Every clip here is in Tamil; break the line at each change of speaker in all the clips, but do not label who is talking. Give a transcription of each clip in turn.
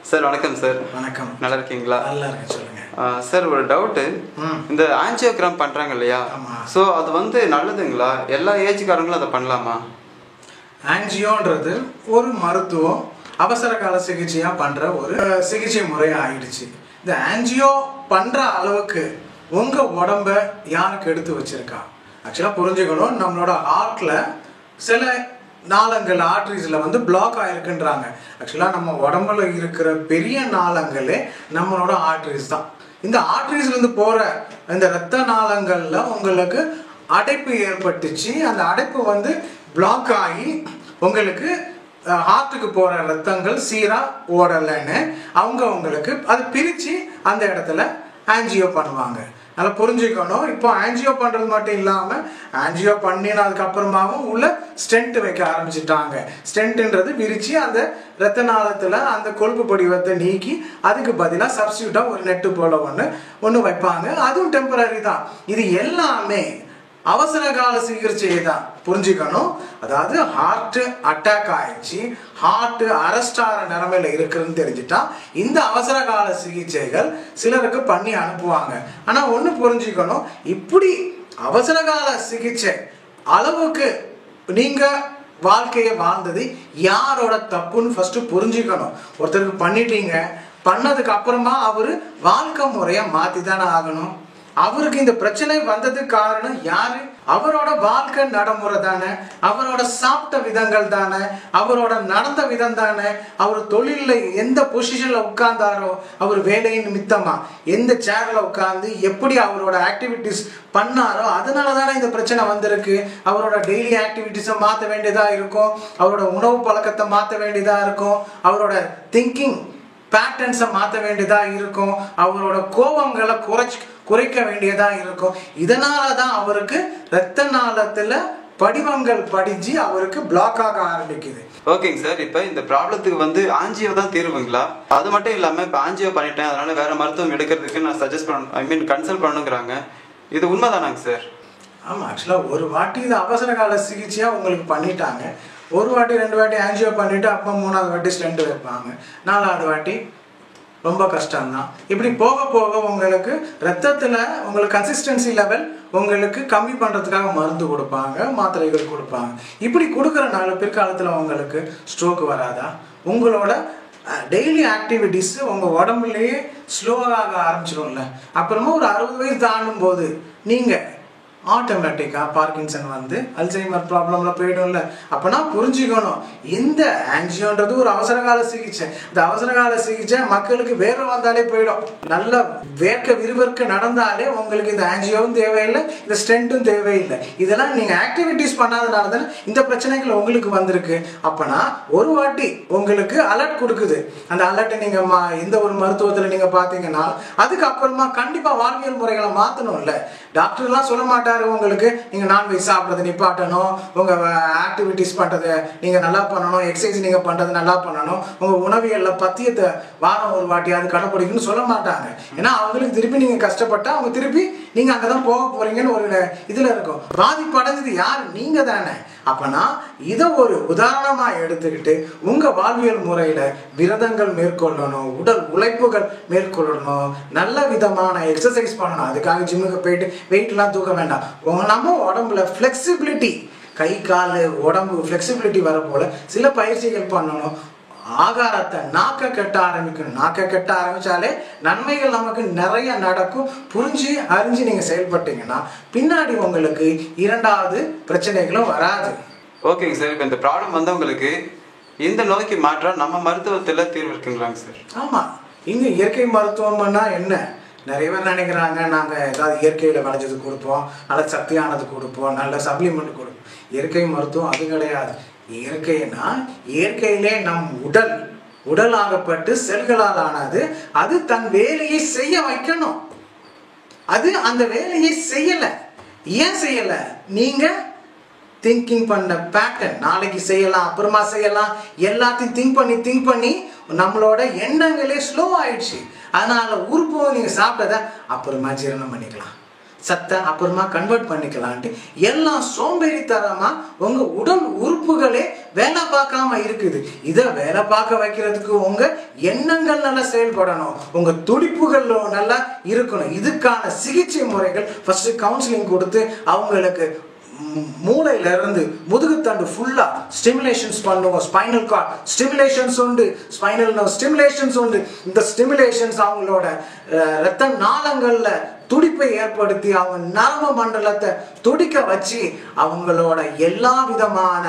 சார் வணக்கம் சார்.
வணக்கம்.
நல்லா இருக்கீங்களா?
நல்லா இருக்கேன், சொல்லுங்க
சார். ஒரு டவுட்டு, இந்த ஆஞ்சியோகிராம் பண்ணுறாங்க இல்லையா? ஸோ அது வந்து நல்லதுங்களா? எல்லா ஏஜ்காரங்களும் அதை பண்ணலாமா?
ஆஞ்சியோன்றது ஒரு மருத்துவம், அவசர கால சிகிச்சையாக பண்ணுற ஒரு சிகிச்சை முறையாக ஆயிடுச்சு. இந்த ஆஞ்சியோ பண்ணுற அளவுக்கு உங்கள் உடம்ப யாருக்கு எடுத்து வச்சுருக்கா? ஆக்சுவலாக புரிஞ்சுக்கணும், நம்மளோட ஹார்ட்டில் சில நாளங்கள் ஆர்ட்ரிஸில் வந்து பிளாக் ஆகிருக்குன்றாங்க. ஆக்சுவலாக நம்ம உடம்புல இருக்கிற பெரிய நாளங்களே நம்மளோட ஆர்ட்ரிஸ் தான். இந்த ஆர்ட்ரிஸ்லேருந்து போகிற இந்த இரத்த நாளங்களில் உங்களுக்கு அடைப்பு ஏற்பட்டுச்சு. அந்த அடைப்பு வந்து பிளாக் ஆகி உங்களுக்கு ஹார்ட்டுக்கு போகிற ரத்தங்கள் சீராக ஓடலைன்னு உங்களுக்கு அது பிரித்து அந்த இடத்துல ஆஞ்சியோ பண்ணுவாங்க. நல்லா புரிஞ்சுக்கணும். இப்போ ஆஞ்சியோ பண்ணுறது மட்டும் இல்லாமல் ஆஞ்சியோ பண்ணினா அதுக்கப்புறமாவும் உள்ள ஸ்டென்ட் வைக்க ஆரம்பிச்சிட்டாங்க. ஸ்டென்ட்ன்றது விரித்து அந்த இரத்த நாளத்தில் அந்த கொழுப்பு படிவத்தை நீக்கி அதுக்கு பதிலாக சப்ஸ்டியூட்டாக ஒரு நெட்டு போல ஒன்று வைப்பாங்க. அதுவும் டெம்பரரி தான். இது எல்லாமே அவசர கால சிகிச்சை தான், புரிஞ்சுக்கணும். அதாவது ஹார்ட் அட்டாக் ஆயிடுச்சு, ஹார்ட் அரெஸ்ட் ஆகிற நிலைமையில இருக்குதுன்னு தெரிஞ்சுட்டா இந்த அவசர கால சிகிச்சைகள் சிலருக்கு பண்ணி அனுப்புவாங்க. ஆனால் ஒன்று புரிஞ்சுக்கணும், இப்படி அவசர கால சிகிச்சை அளவுக்கு நீங்கள் வாழ்க்கையை வாழ்ந்தது யாரோட தப்புன்னு ஃபர்ஸ்ட் புரிஞ்சுக்கணும். ஒருத்தருக்கு பண்ணிட்டீங்க, பண்ணதுக்கு அப்புறமா அவர் வாழ்க்கை முறையை மாற்றி தானே ஆகணும். அவருக்கு இந்த பிரச்சனை வந்ததுக்கு காரணம் யாரு? அவரோட வாழ்க்கை நடைமுறை தானே, அவரோட சாப்பிட்ட விதங்கள் தானே, அவரோட நடந்த விதம் தானே, அவர் தொழிலில் எந்த பொசிஷன்ல உட்கார்ந்தாரோ, அவர் வேலையின் நிமித்தமா எந்த சேர்ல உட்கார்ந்து எப்படி அவரோட ஆக்டிவிட்டிஸ் பண்ணாரோ அதனால தானே இந்த பிரச்சனை வந்திருக்கு. அவரோட டெய்லி ஆக்டிவிட்டிஸை மாற்ற வேண்டியதா இருக்கும், அவரோட உணவு பழக்கத்தை மாற்ற வேண்டியதா இருக்கும், அவரோட திங்கிங் பேட்டர்ன்ஸை மாற்ற வேண்டியதா இருக்கும், அவரோட கோபங்களை குறைக்க வேண்டியதா இருக்கும். இதனால தான் அவருக்கு இரத்த நாளத்தில் படிவங்கள் படிஞ்சு அவருக்கு பிளாக் ஆக ஆரம்பிக்குது.
ஓகேங்க சார். இப்போ இந்த ப்ராப்ளத்துக்கு வந்து ஆஞ்சியோ தான் தீர்வுங்களா? அது மட்டும் இல்லாமல் இப்போ ஆஞ்சியோ பண்ணிட்டேன், அதனால வேற மருத்துவம் எடுக்கிறதுக்கு நான் சஜஸ்ட் பண்ண கன்சல்ட் பண்ணணுங்கிறாங்க. இது உண்மைதானாங்க சார்?
ஆமாம், ஆக்சுவலாக ஒரு வாட்டி இது அவசர கால சிகிச்சையாக உங்களுக்கு பண்ணிட்டாங்க. ஒரு வாட்டி 2 வாட்டி ஆஞ்சியோ பண்ணிவிட்டு அப்போ 3வது வாட்டி ஸ்டெண்ட் வைப்பாங்க. 4வது வாட்டி ரொம்ப கஷ்டம்தான். இப்படி போக போக உங்களுக்கு ரத்தத்தில் உங்களுக்கு கன்சிஸ்டன்சி லெவல் உங்களுக்கு கம்மி பண்ணுறதுக்காக மருந்து கொடுப்பாங்க, மாத்திரைகள் கொடுப்பாங்க. இப்படி கொடுக்குறனால பிற்காலத்தில் உங்களுக்கு ஸ்ட்ரோக் வராதா? உங்களோட டெய்லி ஆக்டிவிட்டிஸ் உங்கள் உடம்புலேயே ஸ்லோவாக ஆரம்பிச்சிடும்ல. அப்புறமா ஒரு 60 வயசு தாண்டும் போது நீங்கள் ஆட்டோமேட்டிக்காக பார்க்கின்சன் வந்து அல்சைமர் ப்ராப்ளம்ல போயிடும்ல. அப்போனா புரிஞ்சுக்கணும், இந்த ஆஞ்சியோன்றது ஒரு அவசர கால சிகிச்சை. இந்த அவசர கால சிகிச்சை மக்களுக்கு வேர்வை வந்தாலே போயிடும், நல்ல விறுவிறுக்க நடந்தாலே உங்களுக்கு இந்த ஆஞ்சியோவும் தேவையில்லை, இந்த ஸ்டென்ட்டும் தேவையில்லை. இதெல்லாம் நீங்கள் ஆக்டிவிட்டிஸ் பண்ணாதனால தானே இந்த பிரச்சனைகள் உங்களுக்கு வந்திருக்கு. அப்போனா ஒரு வாட்டி உங்களுக்கு அலர்ட் கொடுக்குது. அந்த அலர்ட்டை நீங்கள் எந்த ஒரு மருத்துவத்தில் நீங்கள் பார்த்தீங்கன்னா அதுக்கப்புறமா கண்டிப்பாக வாழ்வியல் முறைகளை மாற்றணும்ல. டாக்டர்லாம் சொல்ல மாட்டாரு உங்களுக்கு நீங்க நான்வெஜ் சாப்பிட்றது நிப்பாட்டணும், உங்க ஆக்டிவிட்டிஸ் பண்றது நீங்க நல்லா பண்ணணும், எக்ஸசைஸ் நீங்க பண்றது நல்லா பண்ணணும், உங்க உணவியல்ல பத்தியத்தை வாரம் ஒரு வாட்டியாவது கடைப்பிடிக்கணும்னு சொல்ல மாட்டாங்க. ஏன்னா அவங்களுக்கு திருப்பி நீங்க கஷ்டப்பட்டா அவங்க திருப்பி நீங்க அங்கதான் போக போறீங்கன்னு ஒரு இதுல இருக்கும். பாதிப்படைஞ்சது யாரு? நீங்க தானே. அப்பனா இதை ஒரு உதாரணமா எடுத்துக்கிட்டு உங்க வாழ்வியல் முறையில விரதங்கள் மேற்கொள்ளணும், உடல் உழைப்புகள் மேற்கொள்ளணும், நல்ல விதமான எக்ஸசைஸ் பண்ணணும். அதுக்காக ஜிம்முக்கு போயிட்டு வெயிட்லாம் தூக்க வேண்டாம். நம்ம உடம்புல ஃப்ளெக்சிபிலிட்டி, கை கால் உடம்பு ஃப்ளெக்சிபிலிட்டி வர போல சில பயிற்சிகள் பண்ணணும். ஆகாரத்தை நாக்க கட்ட ஆரம்பிக்கணும். நாக்க கட்ட ஆரம்பிச்சாலே நன்மைகள் நமக்கு நிறைய நடக்கும். புரிஞ்சு அறிஞ்சு நீங்க செயல்பட்டீங்கன்னா பின்னாடி உங்களுக்கு 2வது பிரச்சனைகளும் வராது.
ஓகேங்க சார். இப்போ இந்த ப்ராப்ளம் வந்தவங்களுக்கு இந்த நோய்க்கு மாற்றா நம்ம மருத்துவத்தில் தீர்வு இருக்குங்களாங்க சார்?
ஆமாம், இங்கே இயற்கை மருத்துவம்னா என்ன? நிறைய பேர் நினைக்கிறாங்க நாங்கள் ஏதாவது இயற்கையில் விளைஞ்சது கொடுப்போம், நல்ல சக்தியானது கொடுப்போம், நல்ல சப்ளிமெண்ட் கொடுப்போம். இயற்கை மருத்துவம் அது கிடையாது. இயற்கைனா இயற்கையிலே நம் உடல் ஆகப்பட்டு செல்களால் ஆனது. அது தன் வேலையை செய்ய வைக்கணும். அது அந்த வேலையை செய்யலை. ஏன் செய்யலை? நீங்கள் திங்கிங் பண்ண பேட்டர்ன், நாளைக்கு செய்யலாம் அப்புறமா செய்யலாம், எல்லாத்தையும் திங்க் பண்ணி நம்மளோட எண்ணங்களே ஸ்லோ ஆயிடுச்சு. அதனால உறுப்பு நீங்கள் சாப்பிட்டதை அப்புறமா ஜீரணம் பண்ணிக்கலாம், சத்தை அப்புறமா கன்வெர்ட் பண்ணிக்கலான்ட்டு எல்லாம் சோம்பேறித்தனமா உங்க உடல் உறுப்புகளே வேலை பார்க்காம இருக்குது. இதை வேலை பார்க்க வைக்கிறதுக்கு உங்க எண்ணங்கள் நல்லா செயல்படணும், உங்க துடிப்புகள் நல்லா இருக்கணும். இதுக்கான சிகிச்சை முறைகள் ஃபர்ஸ்ட் கவுன்சிலிங் கொடுத்து அவங்களுக்கு மூளையில இருந்து முதுகுத்தண்டு ஃபுல்லா ஸ்டிமுலேஷன்ஸ் பண்ணுவோம். ஸ்பைனல் கார்ட் ஸ்டிமுலேஷன்ஸ் உண்டு, ஸ்பைனல் நர்வ் ஸ்டிமுலேஷன்ஸ் உண்டு. இந்த ஸ்டிமுலேஷன்ஸ் அவங்களோட இரத்த நாளங்கள்ல துடிப்பை ஏற்படுத்தி அவங்க நரம்பு மண்டலத்தை துடிக்க வச்சு அவங்களோட எல்லா விதமான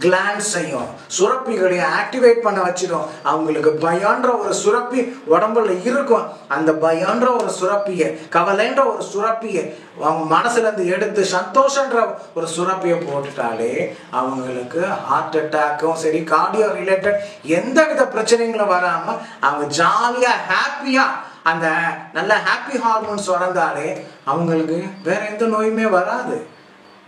கிளான்ஸையும் சுரப்பிகளையும் ஆக்டிவேட் பண்ண வச்சிடும். அவங்களுக்கு பயன்ற ஒரு சுரப்பி உடம்புல இருக்கும். அந்த பயன்ற ஒரு சுரப்பியை, கவலைன்ற ஒரு சுரப்பியை அவங்க மனசுல இருந்து எடுத்து சந்தோஷன்ற ஒரு சுரப்பியை போட்டுட்டாலே அவங்களுக்கு ஹார்ட் அட்டாக்கும் சரி, கார்டியோ ரிலேட்டட் எந்த வித பிரச்சனைகளும் வராம அவங்க ஜாலியா ஹாப்பியா அந்த நல்ல ஹாப்பி ஹார்மோன்ஸ் வளர்ந்தாலே அவங்களுக்கு வேற எந்த நோயுமே வராது.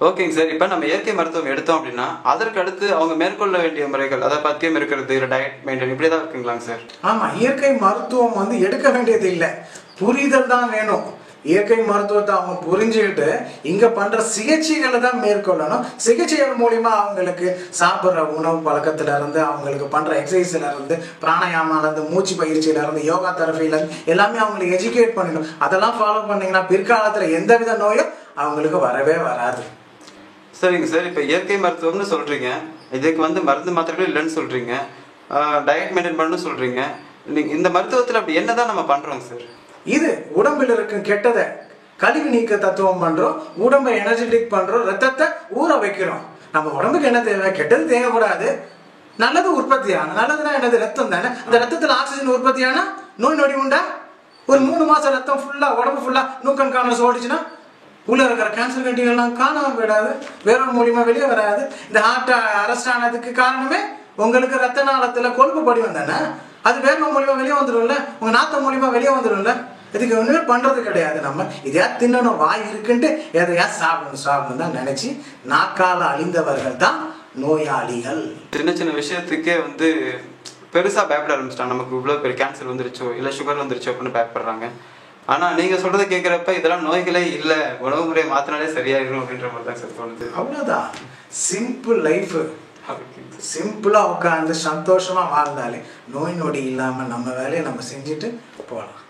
ஓகேங்க சார். இப்போ நம்ம இயற்கை மருத்துவம் எடுத்தோம் அப்படின்னா அதற்கு அடுத்து அவங்க மேற்கொள்ள வேண்டிய முறைகள், அதை பத்தியம் இருக்கிறது, டயட் மெயின்டைன் இப்படி தான் இருக்குங்களாங்க சார்?
ஆமா, இயற்கை மருத்துவம் வந்து எடுக்க வேண்டியது இல்லை, புரிதல் தான் வேணும். இயற்கை மருத்துவத்தை அவங்க புரிஞ்சுக்கிட்டு இங்க பண்ற சிகிச்சைகளை தான் மேற்கொள்ளணும். சிகிச்சைகள் மூலியமா அவங்களுக்கு சாப்பிட்ற உணவு பழக்கத்துல இருந்து, அவங்களுக்கு பண்ற எக்ஸசைஸ்ல இருந்து, பிராணாயாமால இருந்து, மூச்சு பயிற்சியில இருந்து, யோகா தெரபில இருந்து எல்லாமே அவங்களுக்கு எஜுகேட் பண்ணணும். அதெல்லாம் ஃபாலோ பண்ணீங்கன்னா பிற்காலத்துல எந்தவித நோயும் அவங்களுக்கு வரவே வராது.
சரிங்க சார். இப்போ இயற்கை மருத்துவம்னு சொல்றீங்க, இதுக்கு வந்து மருந்து மாத்திரைகள் இல்லைன்னு சொல்றீங்க, டயட் மெயின்டைன் பண்ணணும்னு சொல்றீங்க. இந்த மருத்துவத்தில் அப்படி என்னதான் நம்ம பண்றோங்க சார்?
இது உடம்பில் இருக்கும் கெட்டதை கழிவு நீக்க தத்துவம் பண்றோம், உடம்பை எனர்ஜெட்டிக் பண்றோம், ரத்தத்தை ஊற வைக்கிறோம். நம்ம உடம்புக்கு என்ன தேவை? கெட்டது தேவைக்கூடாது, நல்லது உற்பத்தி ஆகணும். நல்லதுன்னா என்னது? ரத்தம் தானே. அந்த ரத்தத்தில் ஆக்சிஜன் உற்பத்தி ஆனா நோய் நொடி உண்டா? ஒரு 3 மாசம் ரத்தம் ஃபுல்லா உடம்பு ஃபுல்லா நூக்கன் காணஸ் ஓடிச்சுன்னா உள்ள இருக்கிற கேன்சர் கட்டிகள்லாம் காணாம போயிடாது, வேறொரு மூலியமா வெளியே வராது. இந்த ஹார்ட் அரெஸ்ட் ஆனதுக்கு காரணமே உங்களுக்கு ரத்த நாளத்துல கொழுப்பு படிவம் தானே, அது வேர்வை மூலியமா வெளியே வந்துடும்ல, உங்க நாத்த மூலியமா வெளியே வந்துடும்ல. இதுக்கு ஒண்ணுமே பண்றது கிடையாது. நம்ம இதையா தின்னணும், வாய் இருக்குன்ட்டு எதையா சாப்பிடணும் தான் நினைச்சு நாக்கால அழிந்தவர்கள் தான் நோயாளிகள்.
சின்ன சின்ன விஷயத்துக்கே வந்து பெருசா பயப்பட ஆரம்பிச்சிட்டாங்க. நமக்கு இவ்வளவு பெரிய கேன்சர் வந்துருச்சோ இல்ல சுகர் வந்துருச்சோ அப்படின்னு பயப்படுறாங்க. ஆனா நீங்க சொல்றதை கேட்கிறப்ப இதெல்லாம் நோய்களே இல்ல, உணவு முறையை மாத்தினாலே சரியாயிரும் அப்படின்ற மாதிரி தான் சார் தோணுது.
அவ்வளவுதான், சிம்பிள் லைஃப். சிம்பிளா உட்காந்து சந்தோஷமா வாழ்ந்தாலே நோய் நொடி இல்லாம நம்ம வேலையை நம்ம செஞ்சுட்டு போகலாம்.